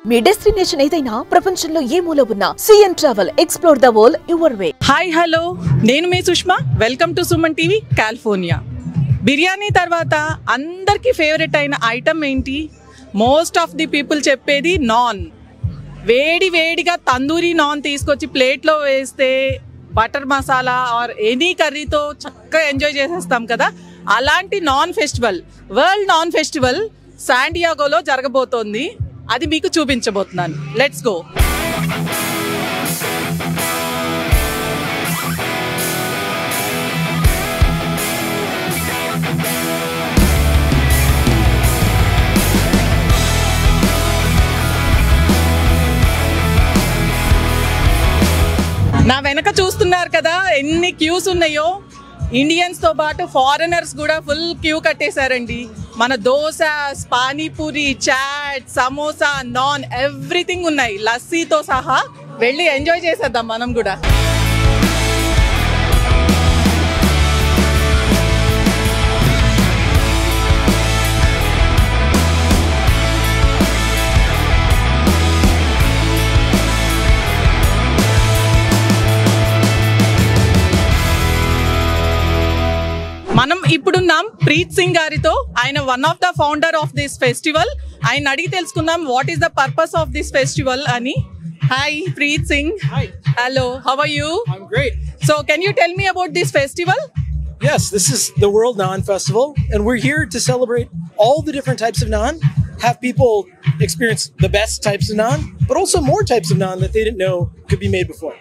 మీ destination ఏదైనా ప్రపంచంలో ఏ మూల ఉన్నా CN travel explore the world your way. Hi hello, నేను మీ Sushma. Welcome to Suman TV California. Biryani తర్వాత అందరికీ ఫేవరెట్ అయిన ఐటమ్ ఏంటి? మోస్ట్ ఆఫ్ ది పీపుల్ చెప్పేది నాన్. వేడి వేడిగా తందూరి నాన్ తీసుకొచ్చి ప్లేట్లో వేస్తే బటర్ మసాలా ఆర్ ఎనీ కర్రీతో చక్కగా ఎంజాయ్ చేసేస్తాం కదా. అలాంటి naan festival, world naan festival San డియాగోలో జరగబోతోంది. అది మీకు చూపించబోతున్నాను. Let's go. నా వెనక చూస్తున్నారు కదా ఎన్ని క్యూస్ ఉన్నాయో. ఇండియన్స్ తో పాటు ఫారినర్స్ కూడా ఫుల్ క్యూ కట్టేశారండి. మన దోశ, పానీపూరి, చాట్, సమోసా, నాన్ ఎవ్రీథింగ్ ఉన్నాయి, లస్సీతో సహా. వెళ్ళి ఎంజాయ్ చేసేద్దాం మనం కూడా. మనం ఇప్పుడున్నాం ప్రీత్ సింగ్ గారితో. ఆయన one of the founder of this festival. ఆయన అడిగి తెలుసుకుందాం what is the purpose of this festival అని. Hi Preet Singh. Hello, how are you? I'm great. So can you tell me about this festival? Yes, this is the World Naan Festival, and we're here to celebrate all the different types of naan, have people experience the best types of naan, but also more types of naan that they didn't know could be made before.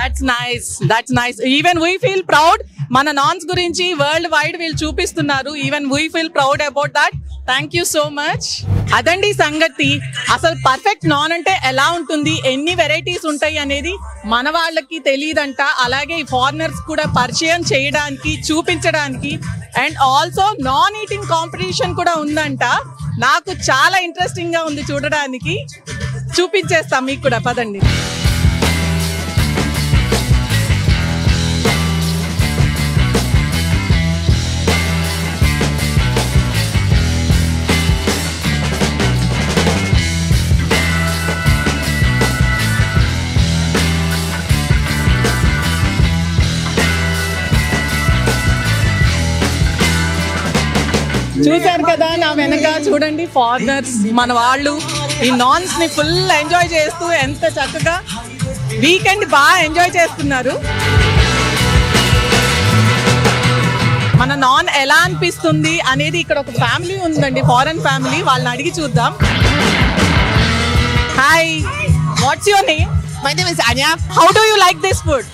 That's nice. That's nice. Even we feel proud. మన నాన్స్ గురించి world wide వీళ్ళు చూపిస్తున్నారు. Even we feel proud about that. Thank you so much. అదండి సంగతి. అసలు perfect non అంటే ఎలా ఉంటుంది, ఎన్ని వెరైటీస్ ఉంటాయి అనేది మన వాళ్ళకి తెలియదంట. అలాగే ఈ ఫారినర్స్ కూడా పరిచయం చేయడానికి, చూపించడానికి. And also non eating competition కూడా ఉందంట. నాకు చాలా ఇంట్రెస్టింగ్ గా ఉంది చూడడానికి. చూపించేస్తాం మీకు కూడా, పదండి. చూసారు కదా నా వెనక, చూడండి ఫారినర్స్, మన వాళ్ళు ఈ నాన్స్ ని ఫుల్ ఎంజాయ్ చేస్తూ ఎంత చక్కగా వీకెండ్ బాగా ఎంజాయ్ చేస్తున్నారు. మన నాన్ ఎలా అనిపిస్తుంది అనేది ఇక్కడ ఒక ఫ్యామిలీ ఉందండి, ఫారెన్ ఫ్యామిలీ. వాళ్ళని అడిగి చూద్దాం. Hi, what's your name? My name is Anya. How do you like this food?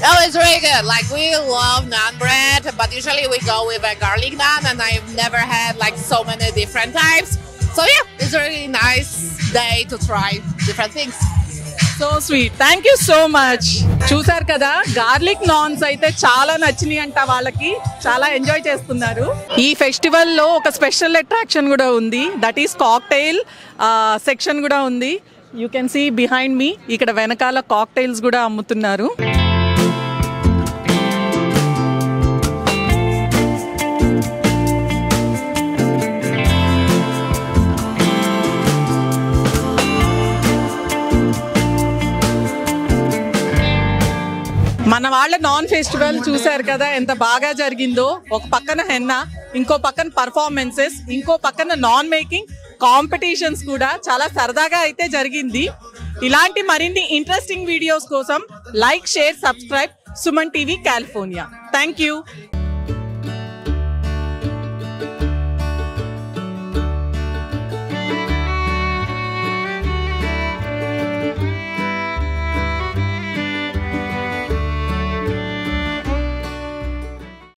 Oh, it's really good. Like, we love naan bread, but usually we go with a garlic naan, and I've never had like so many different types. So yeah, it's a really nice day to try different things. So sweet. Thank you so much. చూసారు కదా, garlic naans అయితే చాలా నచ్చినాయి అంట వాళ్ళకి. చాలా enjoy చేస్తున్నారు. ఈ ఫెస్టివల్ లో ఒక స్పెషల్ అట్రాక్షన్ కూడా ఉంది. దట్ ఈస్ కాక్టైల్ సెక్షన్ కూడా ఉంది. You can see behind me. ఇక్కడ వెనకాల కాక్టైల్స్ కూడా అమ్ముతున్నారు. మన వాళ్ళ నాన్ ఫెస్టివల్ చూసారు కదా ఎంత బాగా జరిగిందో. ఒక పక్కన హెన్నా, ఇంకో పక్కన పర్ఫార్మెన్సెస్, ఇంకో పక్కన నాన్ మేకింగ్ కాంపిటీషన్స్ కూడా. చాలా సరదాగా అయితే జరిగింది. ఇలాంటి మరిన్ని ఇంట్రెస్టింగ్ వీడియోస్ కోసం like, share, subscribe Suman TV California. Thank you.